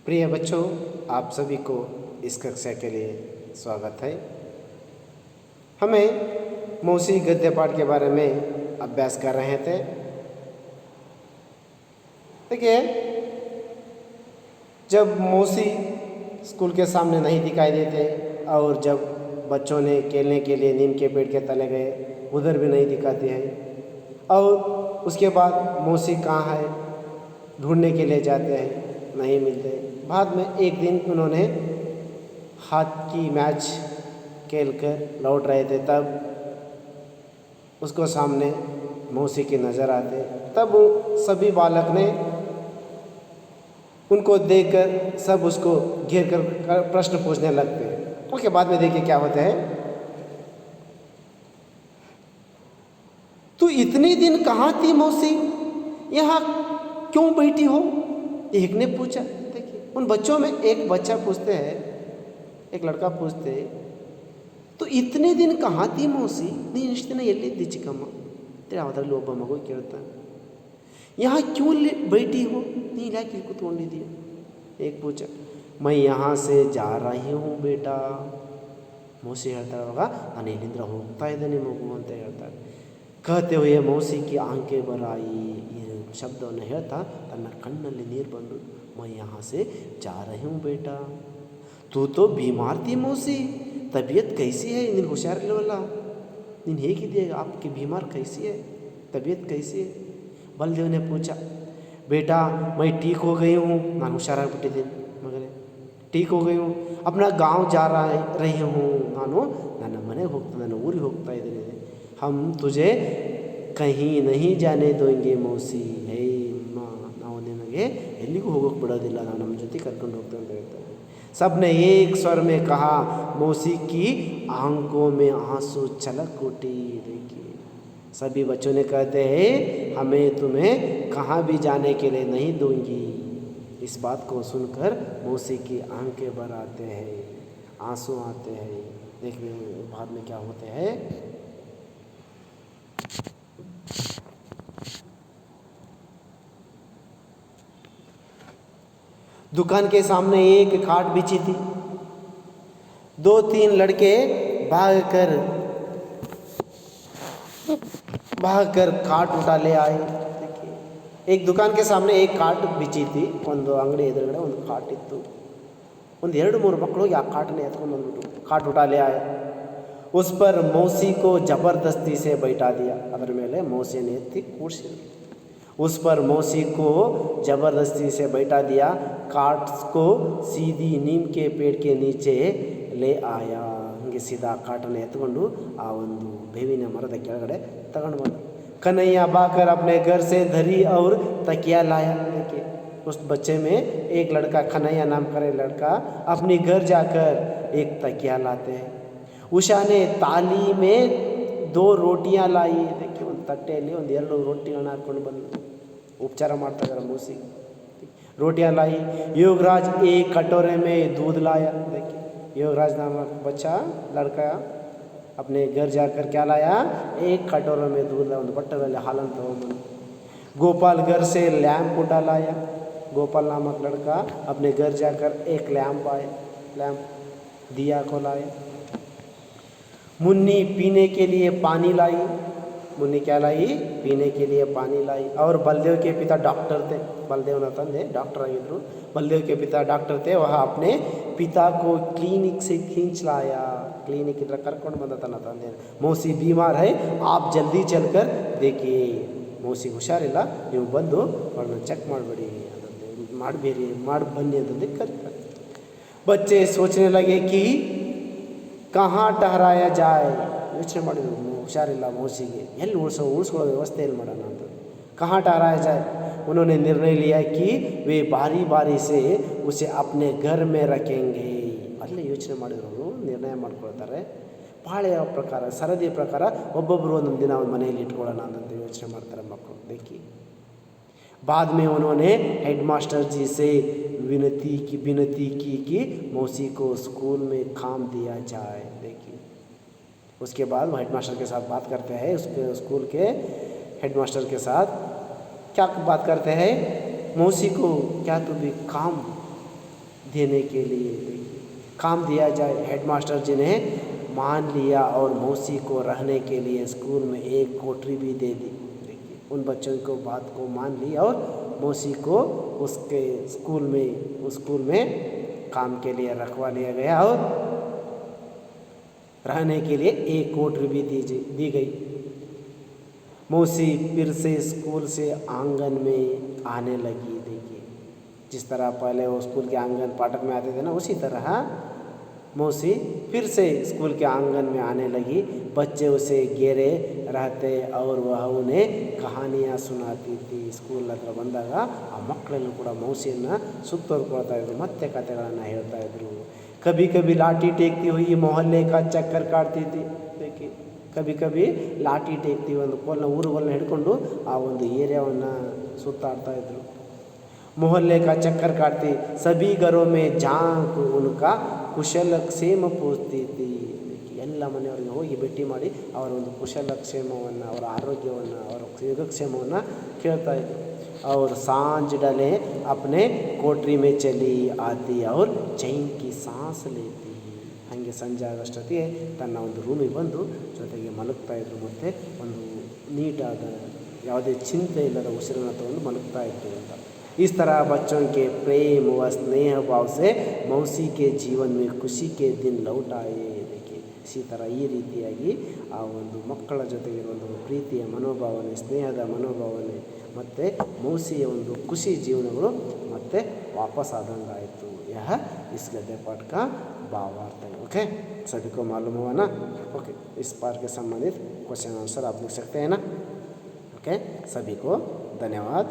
प्रिय बच्चों, आप सभी को इस कक्षा के लिए स्वागत है। हमें मौसी गद्य पाठ के बारे में अभ्यास कर रहे थे। देखिए, जब मौसी स्कूल के सामने नहीं दिखाई देते और जब बच्चों ने खेलने के लिए नीम के पेड़ के तले गए, उधर भी नहीं दिखाती है। और उसके बाद मौसी कहाँ है ढूंढने के लिए जाते हैं, नहीं मिलते। बाद में एक दिन उन्होंने हॉकी मैच खेलकर लौट रहे थे, तब उसको सामने मौसी की नज़र आते। तब सभी बालक ने उनको देखकर सब उसको घेर कर प्रश्न पूछने लगते। उसके बाद में देखिए क्या होता है। तू इतने दिन कहाँ थी मौसी, यहाँ क्यों बैठी हो? एक ने पूछा। देखिए, उन बच्चों में एक बच्चा पूछते हैं, एक लड़का पूछते है, तो इतने दिन कहाँ थी मौसी, ನೀನು ಇಷ್ಟು ದಿನ ಎಲ್ಲಿದ್ದಿ ಚಿಕ್ಕಮ್ಮ ಅಂತೇಳಿ ಯಾವುದರಲ್ಲಿ ಒಬ್ಬ ಮಗು ಕೇಳ್ತಾನೆ. यहाँ क्यों बैठी हो, ನೀನು ಯಾಕೆ ಇಲ್ಲಿ ಕೂತ್ಕೊಂಡಿದ್ದೀಯ? एक पूछा, मैं यहाँ से जा रही हूँ बेटा. ಮೌಸಿ ಹೇಳ್ತಾಳೆ, ಅವಾಗ ನಾನು ಇಲ್ಲಿಂದ ಹೋಗ್ತಾ ಇದ್ದೇನೆ ಮಗು ಅಂತ ಹೇಳ್ತಾಳೆ. कहते हुए मौसी की आंखें भर आई. ಈ ಶಬ್ದವನ್ನು ಹೇಳ್ತಾ ತನ್ನ ಕಣ್ಣಲ್ಲಿ ನೀರು ಬಂದು, मैं यहाँ से जा रही हूँ बेटा. तू तो बीमार थी मौसी, तबीयत कैसी है? ನೀನು ಹುಷಾರಿಲ್ಲವಲ್ಲ, ನೀನು ಹೇಗಿದೆಯಾ? आपकी बीमार कैसी है, तबीयत कैसी है? बलदेव ने पूछा, बेटा मैं ठीक हो गई हूँ. ನಾನು ಹುಷಾರಾಗ್ಬಿಟ್ಟಿದ್ದೀನಿ ಮಗನೇ, ठीक हो गई हूँ. अपना गांव जा रही हूँ. ನಾನು ನನ್ನ ಮನೆಗೆ ಹೋಗ್ತಾ, ನನ್ನ ಊರಿಗೆ ಹೋಗ್ತಾ ಇದ್ದೀನಿ. हम तुझे कहीं नहीं जाने देंगे मौसी. ಹೇ ಅಮ್ಮ, ನಾವು ನಿನಗೆ ಎಲ್ಲಿಗೂ ಹೋಗೋಕ್ಕೆ ಬಿಡೋದಿಲ್ಲ, ನಾವು ನಮ್ಮ ಜೊತೆ ಕರ್ಕೊಂಡು ಹೋಗ್ತೇವೆ ಅಂತ ಹೇಳ್ತಾರೆ. सबने एक स्वर में कहा. मौसी की आंखों में आंसू छलक उठी. देखिए, सभी बच्चों ने कहते हैं, हमें तुम्हें कहाँ भी जाने के लिए नहीं दूंगी. इस बात को सुनकर मौसी की आंखें भर आते हैं, आंसू आते हैं. देखिए बाद में क्या होते हैं. दुकान के सामने एक खाट बिछी थी. 2-3 लड़के भागकर खाट उठा ले आए. देखिए, एक दुकान के सामने एक खाट बिछी थी. ಒಂದು ಅಂಗಡಿ ಎದುರುಗಡೆ ಒಂದು खाट ಇತ್ತು. ಒಂದು 2-3 ಮಕ್ಕಳು ಹೋಗಿ ಆ खाटने ಎತ್ಕೊಂಡು ಬಂದ್ಬಿಟ್ಟು खाट उठा ले आए. उस पर मौसी को जबरदस्ती से बैठा दिया. ಅದರ ಮೇಲೆ ಮೌಸಿಯನ್ನು ಎತ್ತಿ ಕೂರಿಸಿದ್ರು. उस पर मौसी को जबरदस्ती से बैठा दिया. काट को सीधी नीम के पेड़ के नीचे ले आया. हंगे सीधा काटने एत्ಕೊಂಡು ಆ ಒಂದು ಬೇವಿನ ಮರದ ಕೆಳಗಡೆ तगड़ ಬಂದ. कन्हैया भागकर अपने घर से धरी और तकिया लाया. देखिए, उस बच्चे में एक लड़का, कन्हैया नाम का लड़का, अपनी घर जाकर एक तकिया लाते हैं. उषा ने ताली में 2 रोटियां लाई. देखिए, ಒಂದು ತಟ್ಟೆಯಲ್ಲಿ ಒಂದು 2 रोटियां ಹಾಕೊಂಡು ಬಂದು उपचार ಮಾಡ್ತಾ ಇದ್ದಾರೆ मौसी. रोटियां लाई. योगराज एक कटोरे में दूध लाया. देखिए, योगराज नामक बच्चा, लड़का, अपने घर जाकर क्या लाया? एक कटोरे में दूध लाया. ಒಂದು ಬಟ್ಟಲಲ್ಲಿ ಹಾಲನ್ನು ತಗೊಂಡು. गोपाल घर से लैंप उठा लाया. गोपाल नामक लड़का अपने घर जाकर एक लैंप दिया को लाया. मुन्नी पीने के लिए पानी लाई. मुन्नी क्या लाई? पीने के लिए पानी लाई. और बलदेव के पिता डॉक्टर थे. बलदेवನ ತಂದೆ डॉक्टर ಆಗಿದ್ರು. बलदेव के पिता डॉक्टर थे. वह अपने पिता को क्लिनिक से खींच लाया. क्लिनिक इधर ಕರ್ಕೊಂಡು ಬಂದ ತನ್ನ ತಂದೆ. मौसी बीमार है, आप जल्दी चलकर देखिए. मौसी ಹುಷಾರಿಲ್ಲ, ನೀವು ಬಂದು ಅವರನ್ನು ಚೆಕ್ ಮಾಡಬೇಡಿ, ಮಾಡಿ ಬನ್ನಿ ಅಂತಂದು ಕರೀತಾರೆ. बच्चे सोचने लगे कि कहाँ ठहराया जाए. ಯೋಚನೆ ಮಾಡಿದ್ರು, ಹುಷಾರಿಲ್ಲ ಮೌಸಿಗೆ, ಎಲ್ಲಿ ಉಳಿಸ್ಕೊಳ್ಳೋ ವ್ಯವಸ್ಥೆ ಎಲ್ಲಿ ಮಾಡೋಣ ಅಂತ. कहाँ ठहराया जाए. उन्होंने निर्णय लिया कि वे बारी बारी से उसे अपने घर में रखेंगे. ಅಲ್ಲೇ ಯೋಚನೆ ಮಾಡಿದ್ರು, ನಿರ್ಣಯ ಮಾಡ್ಕೊಳ್ತಾರೆ. ಪಾಳೆಯ ಪ್ರಕಾರ, ಸರದಿಯ ಪ್ರಕಾರ ಒಬ್ಬೊಬ್ಬರು ಒಂದೊಂದು ದಿನ ಒಂದು ಮನೆಯಲ್ಲಿ ಇಟ್ಕೊಳ್ಳೋಣ ಅಂತ ಯೋಚನೆ ಮಾಡ್ತಾರೆ ಮಕ್ಕಳು. देखिए, बाद में उन्होंने हेडमास्टर जी से विनती की कि मौसी को स्कूल में काम दिया जाए. देखिए, उसके बाद वो हेडमास्टर के साथ बात करते हैं. उसके स्कूल के हेडमास्टर के साथ क्या बात करते हैं? मौसी को क्या तो भी काम देने के लिए देखिए काम दिया जाए। हेडमास्टर जी ने मान लिया और मौसी को रहने के लिए स्कूल में एक कोठरी भी दे दी। देखिए उन बच्चों को बात को मान ली और मौसी को उसके स्कूल में काम के लिए रखवा लिया गया और रहने के लिए एक कोठरी भी दी गई। मौसी फिर से स्कूल से आंगन में आने लगी। देखिए जिस तरह पहले वो स्कूल के आंगन फाटक में आते थे ना, उसी तरह मौसी फिर से स्कूल के आंगन में आने लगी। बच्चे उसे घेरे रहते और वह उन्हें कहानियाँ सुनाती थी। ಸ್ಕೂಲ್ ಹತ್ರ ಬಂದಾಗ ಆ ಮಕ್ಕಳೆಲ್ಲೂ ಕೂಡ ಮೌಸಿಯನ್ನು ಸುತ್ತೋರ್ಕೊಳ್ತಾ ಇದ್ರು, ಮತ್ತೆ ಕಥೆಗಳನ್ನು ಹೇಳ್ತಾ ಇದ್ರು। कभी कभी लाठी टेकती हुई मोहल्ले का चक्कर काटती थी। देखिए कभी कभी ಲಾಠಿ ಟೇಕ್ತಿ ಒಂದು ಕೋಲನ್ನ ಊರುಗಳನ್ನ ಹಿಡ್ಕೊಂಡು ಆ ಒಂದು ಏರಿಯಾವನ್ನು ಸುತ್ತಾಡ್ತಾ ಇದ್ರು। मोहल्ले का चक्कर काटती, सभी घरों में झांक उनका कुशल क्षेम पूछती थी। ಎಲ್ಲ ಮನೆಯವರಿಗೆ ಹೋಗಿ ಭೇಟಿ ಮಾಡಿ ಅವರ ಒಂದು ಕುಶಲಕ್ಷೇಮವನ್ನು, ಅವರ ಆರೋಗ್ಯವನ್ನು, ಅವರ ಯೋಗಕ್ಷೇಮವನ್ನು ಕೇಳ್ತಾ ಇದ್ರು। और सांझ डले अपने कोठरी में चली आती और चैन की सांस लेती। ಹಾಗೆ ಸಂಜೆ ಆಗೋಷ್ಟೊತ್ತಿಗೆ ತನ್ನ ಒಂದು ರೂಮಿಗೆ ಬಂದು ಜೊತೆಗೆ ಮಲಗ್ತಾ ಇದ್ರು ಮತ್ತು ಒಂದು ನೀಟಾದ ಯಾವುದೇ ಚಿಂತೆ ಇಲ್ಲದ ಉಸಿರನ್ನು ತಗೊಂಡು ಮಲಗ್ತಾ ಇದ್ರು ಅಂತ। इस तरह बच्चों के प्रेम व स्नेह भाव से मौसी के जीवन में खुशी के दिन लौट आए। देखिए इसी तरह ಈ ರೀತಿಯಾಗಿ ಆ ಒಂದು ಮಕ್ಕಳ ಜೊತೆಗಿರುವ ಒಂದು ಪ್ರೀತಿಯ ಮನೋಭಾವನೆ, ಸ್ನೇಹದ ಮನೋಭಾವನೆ ಮತ್ತು ಮೌಸಿಯ ಒಂದು ಖುಷಿ ಜೀವನಗಳು ಮತ್ತೆ वापस आದಂಗಾಯಿತು। यह इस गद्य पाठ का भावार्थ है। ओके, सभी को मालूम हुआ ना? ओके, इस पाठ के संबंधित क्वेश्चन आंसर आप लिख सकते हैं ना? ओके, सभी को धन्यवाद।